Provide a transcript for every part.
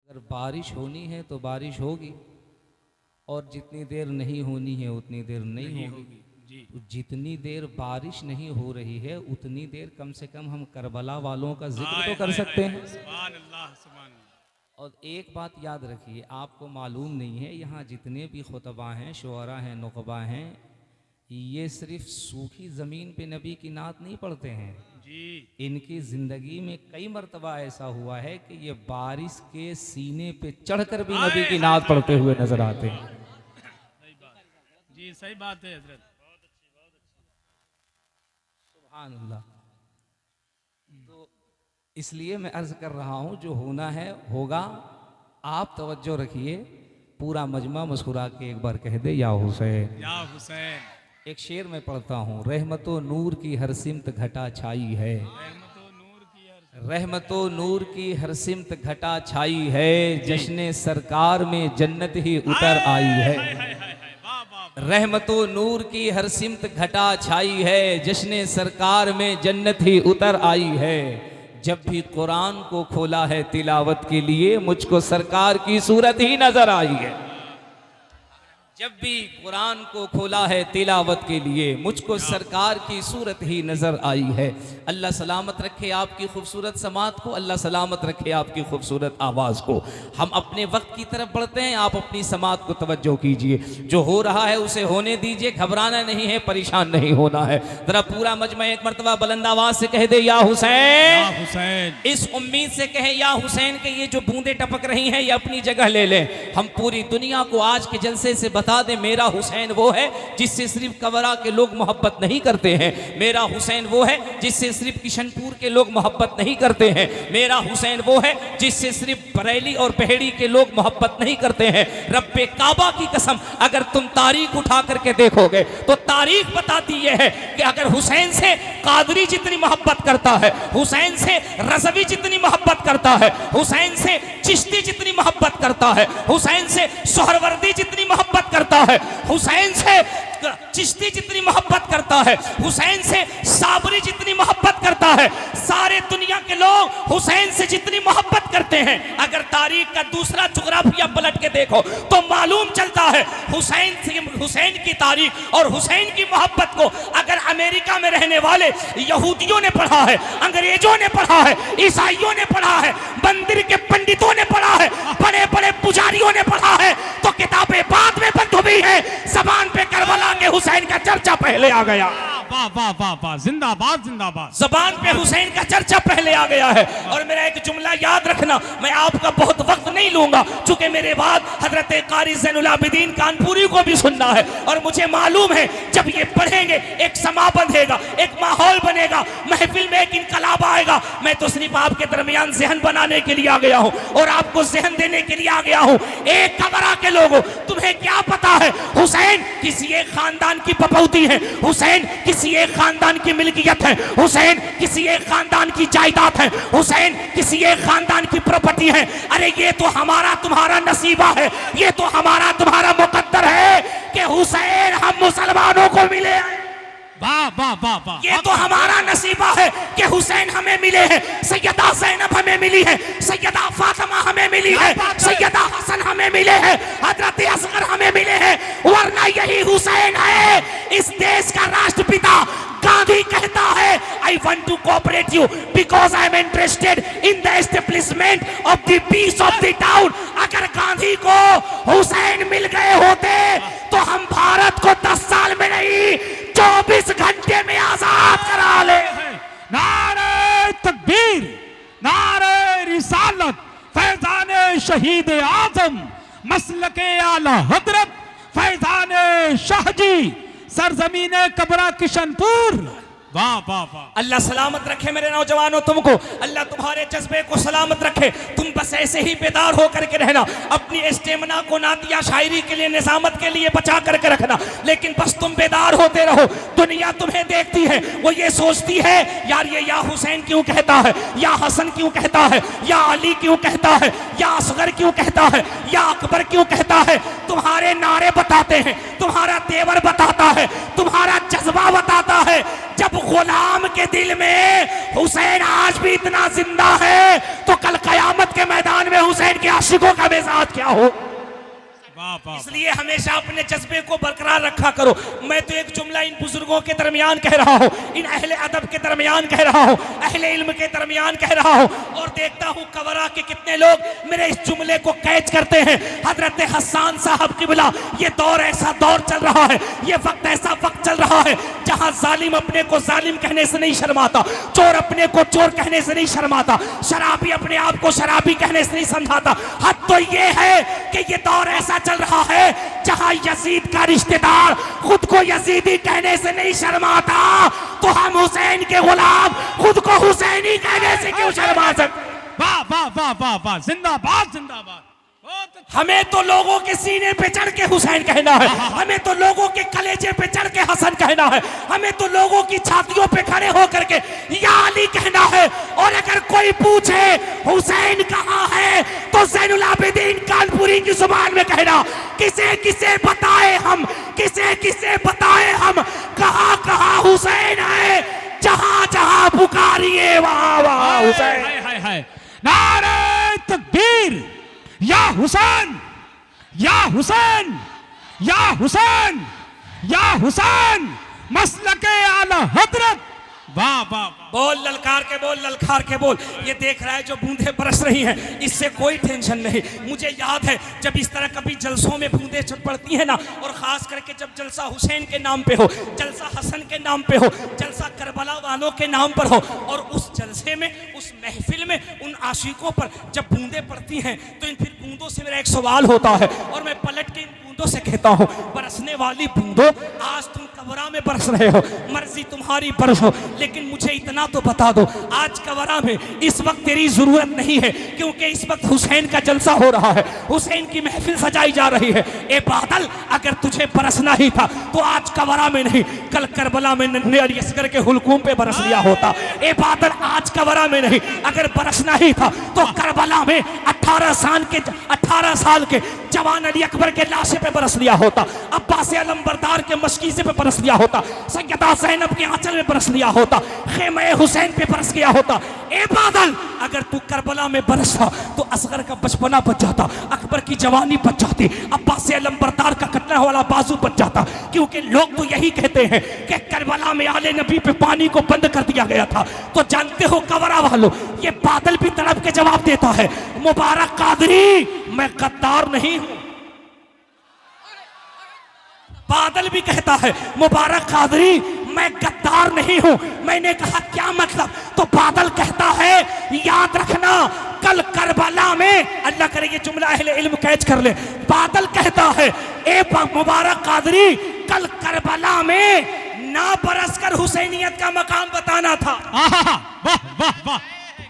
अगर बारिश होनी है तो बारिश होगी, और जितनी देर नहीं होनी है उतनी देर नहीं होगी। तो जितनी देर बारिश नहीं हो रही है उतनी देर कम से कम हम करबला वालों का जिक्र तो कर सकते हैं। सुभान अल्लाह, सुभान अल्लाह। और एक बात याद रखिए, आपको मालूम नहीं है, यहाँ जितने भी खुतबा हैं, शुअरा हैं, नुकबा हैं, ये सिर्फ सूखी ज़मीन पे नबी की नात नहीं पढ़ते हैं जी। इनकी ज़िंदगी में कई मरतबा ऐसा हुआ है कि ये बारिश के सीने पे चढ़कर भी नबी की नात पढ़ते हुए नजर आते हैं। सही बात जी, सही बात है हजरत। सुभान अल्लाह। तो इसलिए मैं अर्ज कर रहा हूं, जो होना है होगा। आप तवज्जो रखिए, पूरा मजमा मुस्कुरा के एक बार कह दे या हुसैन। या हुसैन। एक शेर में पढ़ता हूँ, रहमतो नूर की हर सिमत घटा छाई है, रहमतो नूर की हर सिमत घटा छाई है, जश्ने सरकार में जन्नत ही उतर आई है। रहमतो नूर की हर सिमत घटा छाई है, जश्ने सरकार में जन्नत ही उतर आई है। जब भी कुरान को खोला है तिलावत के लिए, मुझको सरकार की सूरत ही नजर आई है। जब भी कुरान को खोला है तिलावत के लिए, मुझको सरकार की सूरत ही नजर आई है। अल्लाह सलामत रखे आपकी खूबसूरत समात को, अल्लाह सलामत रखे आपकी खूबसूरत आवाज़ को। हम अपने वक्त की तरफ बढ़ते हैं, आप अपनी समात को तवज्जो कीजिए। जो हो रहा है उसे होने दीजिए, घबराना नहीं है, परेशान नहीं होना है। जरा पूरा मजमा एक मरतबा बुलंद आवाज से कह दे, या हुसैन। हुसैन। इस उम्मीद से कहे या हुसैन के ये जो बूंदे टपक रही हैं ये अपनी जगह ले लें। हम पूरी दुनिया को आज के जलसे से बता दे, मेरा हुसैन वो है जिससे सिर्फ कवरा के लोग मोहब्बत नहीं करते हैं। मेरा हुसैन वो है जिससे सिर्फ किशनपुर के लोग मोहब्बत नहीं करते हैं। मेरा हुसैन वो है जिससे सिर्फ बरेली और पहेड़ी के लोग मोहब्बत नहीं करते हैं। रब्बे काबा की कसम, अगर तुम तारीख उठा करके देखोगे तो तारीख बताती यह है कि अगर हुसैन से कादरी जितनी मोहब्बत करता है, हुसैन से रज़वी जितनी मोहब्बत करता है, हुसैन से चिश्ती जितनी मोहब्बत करता है, हुसैन से सोहरवर्दी जितनी मोहब्बत करता है, हुसैन से चिश्ती जितनी मोहब्बत करता है, हुसैन से साबरी जितनी मोहब्बत करता है, सारे दुनिया के लोग हुसैन से जितनी मोहब्बत करते हैं, अगर तारीख का दूसरा जुग्राफिया पलट के देखो तो मालूम चलता है हुसैन की तारीख और हुसैन की मोहब्बत को अगर अमेरिका में रहने वाले यहूदियों ने पढ़ा है, अंग्रेजों ने पढ़ा है, ईसाइयों ने पढ़ा है, मंदिर के पंडितों ने पढ़ा है, बड़े बड़े पुजारियों ने पढ़ा है, तो किताबें बाद में बंद हुई है, जबान पे करबला के हुसैन का चर्चा पहले आ गया। वाह वाह वाह वाह, जिंदाबाद जिंदाबाद। जबान पे हुसैन का चर्चा पहले आ गया है। और मेरा एक जुमला याद रखना, मैं आपका बहुत वक्त नहीं लूंगा, चूंकि मेरे बाद हजरत कारी ज़ैनुल आबिदीन कानपुरी को भी सुनना है। और मुझे मालूम है जब ये पढ़ेंगे एक समा बंधेगा, एक माहौल बनेगा, महफिल में एक इनकलाब आएगा। मैं तो सिर्फ आपके दरमियान जहन बनाने के लिए आ गया हूँ और आपको जहन देने के लिए आ गया हूँ। एक कबरा के लोगों, तुम्हें क्या पता है हुसैन किसी एक खानदान की पपौती है, हुसैन किसी एक खानदान की मिल्कियत है, हुसैन किसी एक खानदान की जायदाद है, हुसैन किसी एक खानदान की प्रॉपर्टी है। अरे ये तो हमारा तुम्हारा नसीबा है, ये तो हमारा तुम्हारा मुकद्दर है कि हुसैन हम मुसलमानों को मिले हैं। वाह वाह वाह वाह, ये तो हमारा नसीबा है कि हुसैन हमें मिले हैं। सैयदा ज़ैनब हमें मिली है, सैयदा फातिमा हमें मिली है, सैयदा हसन हमें मिले हैं, हजरत असगर हमें मिले हैं, वरना यही हुसैन है इस देश का राष्ट्रपिता। गांधी कहता है, I want to cooperate you because I am interested in the establishment of the peace of the town। अगर गांधी को हुसैन मिल गए होते तो हम भारत को 10 साल में नहीं 24 घंटे में आजाद करा ले। नारे तकबीर, नारे रिसालत, फैजान शहीद आजम, मसलके आला हजरत फैजान शाहजी, सरजमीन कबरा किशनपुर। वाह वाह वाह। अल्लाह सलामत रखे मेरे नौजवानों तुमको, अल्लाह तुम्हारे जज्बे को सलामत रखे। तुम बस ऐसे ही बेदार होकर के रहना, अपनी स्टेमिना को नातिया शायरी के लिए, निजामत के लिए बचा करके रखना, लेकिन बस तुम बेदार होते रहो। दुनिया तुम्हें देखती है, वो ये सोचती है यार ये या हुसैन क्यों कहता है, या हसन क्यों कहता है, या अली क्यों कहता है, या असगर क्यों कहता है, या अकबर क्यों कहता है। तुम्हारे नारे बताते हैं, तुम्हारा तेवर बताता है, तुम्हारा जज्बा बताता है। जब गुलाम के दिल में हुसैन आज भी इतना जिंदा है तो कल कयामत के मैदान में हुसैन के आशिकों का मिजाज क्या हो। इसलिए हमेशा अपने जज्बे को बरकरार रखा करो। मैं तो एक जुमला इन बुजुर्गों के दरमियान कह रहा हूँ, इन अहले अदब के दरमियान कह रहा हूँ, अहले इल्म के दरमियान कह रहा हूँ, और देखता हूँ कवरा के कितने लोग मेरे इस जुमले को कैच करते हैं। हजरत हसन साहब क़िबला, ये दौर ऐसा दौर चल रहा है, ये वक्त ऐसा वक्त चल रहा है जहाँ जालिम अपने को जालिम कहने से नहीं शर्माता, चोर अपने को चोर कहने से नहीं शर्माता, शराबी अपने आप को शराबी कहने से नहीं समझाता। हद तो ये है कि ये दौर ऐसा चल रहा है जहां यजीद का रिश्तेदार खुद को यजीदी कहने से नहीं शर्माता, तो हम हुसैन के गुलाम खुद को हुसैनी कहने से क्यों शर्मा सकते। वाह वाह वाह वाह वाह, जिंदाबाद जिंदाबाद। हमें तो लोगों के सीने पे चढ़ के हुसैन कहना है, हमें तो लोगों के कलेजे पे चढ़ के हसन कहना है, हमें तो लोगों की छातियों पे खड़े होकर के या अली कहना है। और अगर कोई पूछे हुसैन कहाँ है तो ज़ैनुल आबिदीन कानपुरी की जुबान में कहना, किसे किसे बताए हम, किसे किसे बताए हम, कहाँ कहाँ हुसैन है, जहां जहां पुकारिए वहां वहां हुसैन। हाय हाय, नारे तकबीर, या हुसैन, या हुसैन, या हुसैन, या हुसैन, मसलके आला हजरत। वाह वाह, बोल ललकार के बोल, ललकार के बोल। ये देख रहा है जो बूंदे बरस रही हैं, इससे कोई टेंशन नहीं। मुझे याद है जब इस तरह कभी जलसों में बूंदे पड़ती है ना, और खास करके जब जलसा हुसैन के नाम पे हो, जलसा हसन के नाम पे हो, जलसा करबला वालों के नाम पर हो, और उस जलसे में, उस महफिल में उन आशिकों पर जब बूंदे पड़ती हैं तो इन फिर बूंदों से मेरा एक सवाल होता है, और मैं पलट के इन बूंदों से कहता हूँ, बरसने वाली बूंदों, आज तुम कवरा में बरस रहे हो, मर्जी तुम्हारी बरसो, लेकिन मुझे इतना तो बता दो, आज कवरा में इस वक्त तेरी जरूरत नहीं है, क्योंकि इस वक्त हुसैन का जलसा हो रहा है, हुसैन की महफिल सजाई जा रही है। ए बादल, अगर तुझे बरसना ही था तो आज कवरा में नहीं, कल करबला में नन्हे और यसगर के हुलकूम पे बरस लिया होता। ए बादल, आज कवरा में नहीं, अगर बरसना ही था तो करबला में 18 साल के जवान अली अकबर के लाशे पे बरस लिया होता, अब्बास अलंबरदार के मशकीज़े पे बरस लिया होता, सैयदा ज़ैनब के आंचल में बरस लिया होता, खेमे हुसैन पे बरस गया होता। ए बादल, अगर तू करबला में बरसता तो असगर का बचपना बच जाता, अकबर की जवानी बच जाती, अब्बास अलंबरदार का कटने वाला बाजू बच जाता। क्योंकि लोग तो यही कहते हैं कि करबला में आले नबी पे पानी को बंद कर दिया गया था। तो जानते हो कवरा वालों, ये बादल भी तड़प के जवाब देता है, मुबारक कादरी, मैं गद्दार नहीं हूं। बादल भी कहता है, मुबारक कादरी, मैं गद्दार नहीं हूं। मैंने कहा क्या मतलब? तो बादल कहता है, याद रखना कल करबला में, अल्लाह करे ये जुमला अहले इल्म कैच कर ले, बादल कहता है, ए मुबारक कादरी, कल करबला में ना बरसकर हुसैनियत का मकाम बताना था। वाह वाह वाह,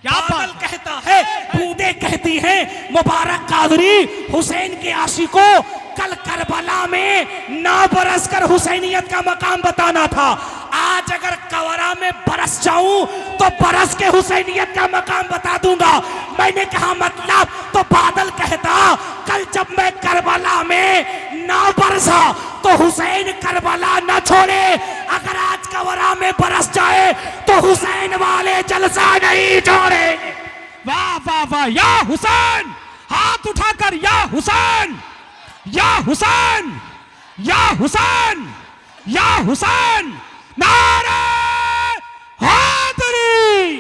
क्या बादल कहता है, बूंदे कहती हैं, मुबारक कादरी, हुसैन के आशिकों, कल करबला में ना बरसकर हुसैनियत का मकाम बताना था। आज अगर कवरा में बरस जाऊं तो बरस के हुसैनियत का मकाम बता दूंगा। मैंने कहा मतलब? तो बादल कहता, कल जब मैं करबला में ना बरसा तो हुसैन करबला न छोड़े, अगर आज कवरा में बरस जाए तो हुसैन वाले जलसा नहीं छोड़े। वाह वाह वाह, या हुसैन, हाथ उठाकर या हुसैन, या हुसैन, या हुसैन, या हुसैन, नारे हैदरी।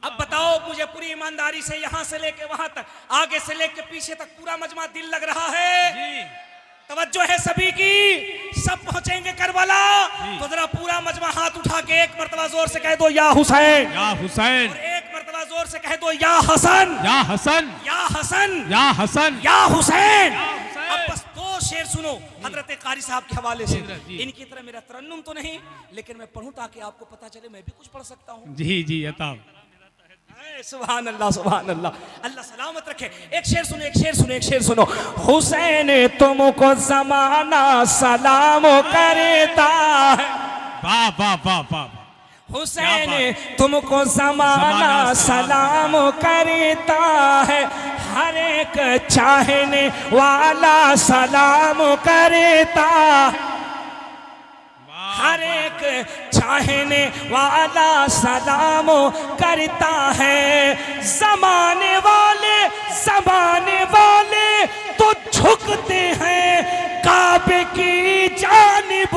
अब बताओ मुझे पूरी ईमानदारी से यहां से लेके वहां तक, आगे से लेके पीछे तक पूरा मजमा दिल लग रहा है? तवज्जो है सभी की, सब पहुंचेंगे करबला? तो जरा पूरा मजमा हाथ उठा के एक मर्तबा जोर से कह दो, या हुसैन, या हुसैन, और एक मर्तबा जोर से कह दो, या हसन, या हसन, या हसन, या हसन, या हुसैन। अब बस दो शेर सुनो हजरत कारी साहब के हवाले से। इनकी तरह मेरा तरन्नुम तो नहीं, लेकिन मैं पढ़ूं ताकि आपको पता चले मैं भी कुछ पढ़ सकता हूं। जी जी अता। सुभान अल्लाह, सुभान अल्लाह, अल्लाह सलामत रखे। एक शेर सुनो, एक शेर सुनो, एक शेर सुनो। हुसैन तुमको जमाना सलाम करता है। वाह वाह वाह वाह, हुसैन तुमको जमाना सलाम करता है, हर एक चाहने वाला सलाम करता है, हर एक चाहने वाला सलाम करता है। जमाने वाले तो झुकते हैं काबे की जानिब,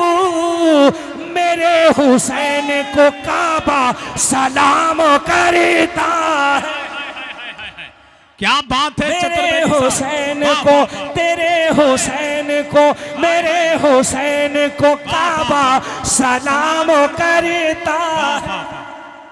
मेरे हुसैन को काबा सलाम करता है। क्या बात है मेरे हुसैन को, तेरे हुसैन को, मेरे हुसैन को काबा सलाम करता है।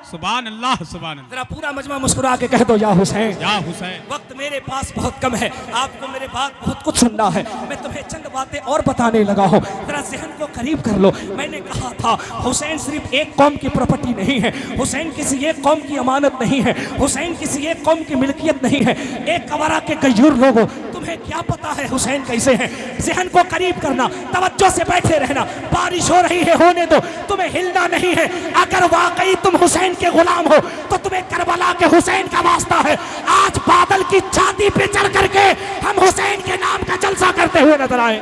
सुभान अल्लाह सुभान अल्लाह। जरा पूरा मजमा मुस्कुरा के कह दो या हुसैन। या हुसैन। वक्त मेरे पास बहुत कम है, आपको मेरे बात बहुत कुछ सुनना है, मैं तुम्हें चंद बातें और बताने लगा हूँ, जरा जहन को करीब कर लो। मैंने कहा था हुसैन सिर्फ एक कौम की प्रॉपर्टी नहीं है, हुसैन किसी एक कौम की अमानत नहीं है, हुसैन किसी एक कौम की मिल्कियत नहीं है। एक कवरा के गयूर लोगों, तुम्हें क्या पता है हुसैन कैसे हैं? जहन को करीब करना, तवज्जो से बैठे रहना। बारिश हो रही है, होने दो, तुम्हें हिलना नहीं है। अगर वाकई तुम हुसैन के गुलाम हो तो तुम्हें करबला के हुसैन का वास्ता है। आज बादल की छाती पे चढ़ करके हम हुसैन के नाम का जलसा करते हुए नजर आए।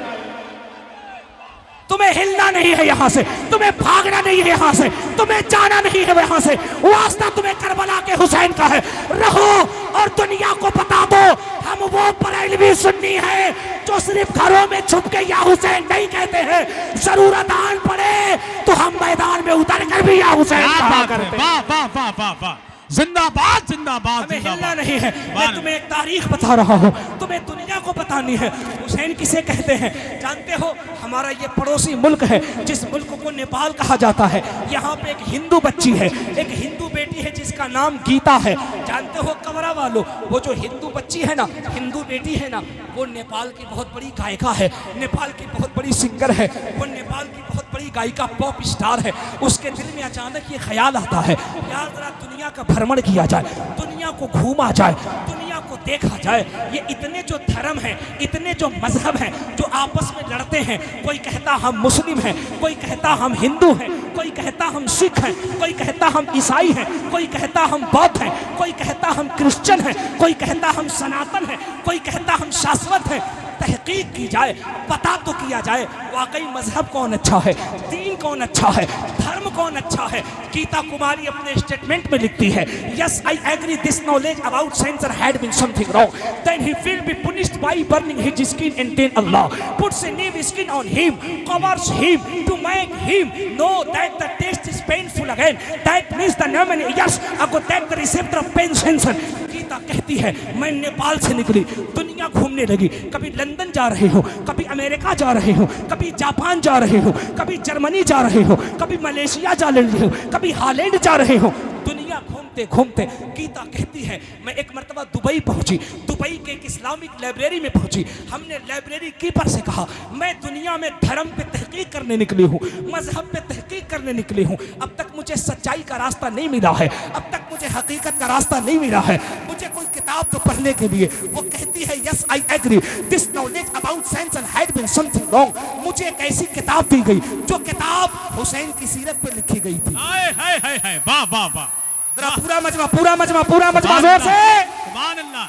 तुम्हें हिलना नहीं है यहाँ से, तुम्हें भागना नहीं है यहाँ से, तुम्हें जाना नहीं है यहाँ से। वास्ता तुम्हें करबला के हुसैन का है। रहो और दुनिया को बता दो हम वो बरेलवी सुन्नी है जो सिर्फ घरों में छुप के या हुसैन नहीं कहते हैं, जरूरत आन पड़े तो हम मैदान में उतर कर भी या हुसैन कहा करते हैं। वाह वाह वाह वाह वाह, जिंदाबाद जिंदाबाद हमें हिलना जिंदाबाद। नहीं है। मैं तुम्हें एक तारीख बता रहा हूँ, तुम्हें दुनिया को बतानी है। हुसैन किसे कहते हैं जानते हो? हमारा ये पड़ोसी मुल्क है जिस मुल्क को नेपाल कहा जाता है। यहाँ पे एक हिंदू बच्ची है, एक हिंदू बेटी है जिसका नाम गीता है। जानते हो कवरा वालों, वो जो हिंदू बच्ची है ना, हिंदू बेटी है ना, वो नेपाल की बहुत बड़ी गायिका है, नेपाल की बहुत बड़ी सिंगर है, वो नेपाल की बहुत बड़ी गायिका पॉप स्टार है। उसके दिल में अचानक ये ख्याल आता है यार जरा दुनिया का भ्रमण किया जाए, दुनिया को घूमा जाए, दुनिया को देखा जाए। ये इतने जो धर्म हैं, इतने जो मजहब हैं जो आपस में लड़ते हैं, कोई कहता हम मुस्लिम हैं, कोई कहता हम हिंदू हैं, कोई कहता हम सिख हैं, कोई कहता हम ईसाई हैं, कोई कहता हम बौद्ध हैं, कोई कहता हम क्रिश्चियन हैं, कोई कहता हम सनातन हैं, कोई कहता हम शाश्वत हैं। तहकीक की जाए, पता तो किया जाए वाकई मजहब कौन अच्छा है, दीन कौन अच्छा है, धर्म कौन अच्छा है। गीता कुमारी अपने स्टेटमेंट में लिखती है, yes I agree this knowledge about sensor had been something wrong, then he will be punished by burning his skin and then Allah puts a new skin on him, covers him to make him know that the taste is painful again, that means the name and years ago that the receptor of pain sensor। Gita कहती है मैं नेपाल से निकली, दुनिया घूमने लगी, कभी London जा रहे हो, कभी अमेरिका जा रहे हो, कभी जापान जा रहे हो, कभी जर्मनी जा रहे हो, कभी मलेशिया जा रहे हो, कभी हॉलैंड जा रहे हो। दुनिया घूमते घूमते गीता कहती है मैं एक मर्तबा दुबई पहुंची, दुबई के एक इस्लामिक लाइब्रेरी में पहुंची। हमने लाइब्रेरी कीपर से कहा मैं दुनिया में धर्म पे तहकीक करने निकली हूँ, मजहब पे तहकीक करने निकली हूँ, अब तक मुझे सच्चाई का रास्ता नहीं मिला है, अब तक मुझे हकीकत का रास्ता नहीं मिला है, मुझे कोई किताब तो पढ़ने के लिए। वो कहती है yes I agree this knowledge about science and had been something wrong. मुझे एक ऐसी किताब दी गई जो किताब हुसैन की सीरत पे लिखी गई थी। हाय हाय हाय हाय, वाह वाह वाह। जरा पूरा मजमा पूरा मजमा पूरा मजमा जोर से। सुभान अल्लाह।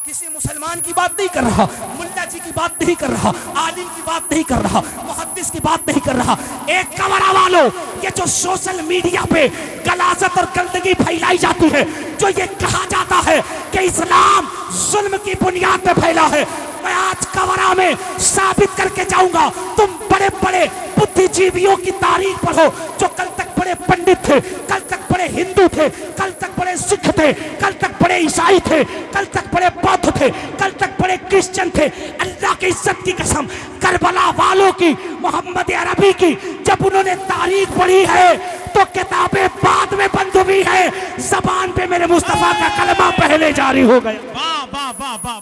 किसी मुसलमान की बात नहीं कर रहा, मुल्ला जी की बात नहीं कर रहा, आलिम की बात नहीं कर रहा, मुहद्दिस की बात नहीं कर रहा। एक कवरा वालों, ये जो सोशल मीडिया पे गलाजत और गंदगी फैलाई जाती है, जो ये कहा जाता है कि इस्लाम जुल्म की बुनियाद पे फैला है, मैं आज कवरा में साबित करके जाऊंगा। तुम बड़े बड़े बुद्धिजीवियों की तारीख पढ़ो जो कल तक बड़े पंडित थे, कल तक बड़े हिंदू थे, कल तक बड़े सिख थे, कल तक बड़े ईसाई थे, कल तक बड़े बौद्ध थे, कल तक बड़े क्रिश्चियन थे। अल्लाह की इज्जत की कसम, करबला वालों की, मोहम्मद अरबी की जब उन्होंने तारीख पढ़ी है तो किताबें बाद में बंद हुई है, जबान पे मेरे मुस्तफा का कलमा पहले जारी हो गए। वाह वाह वाह वाह।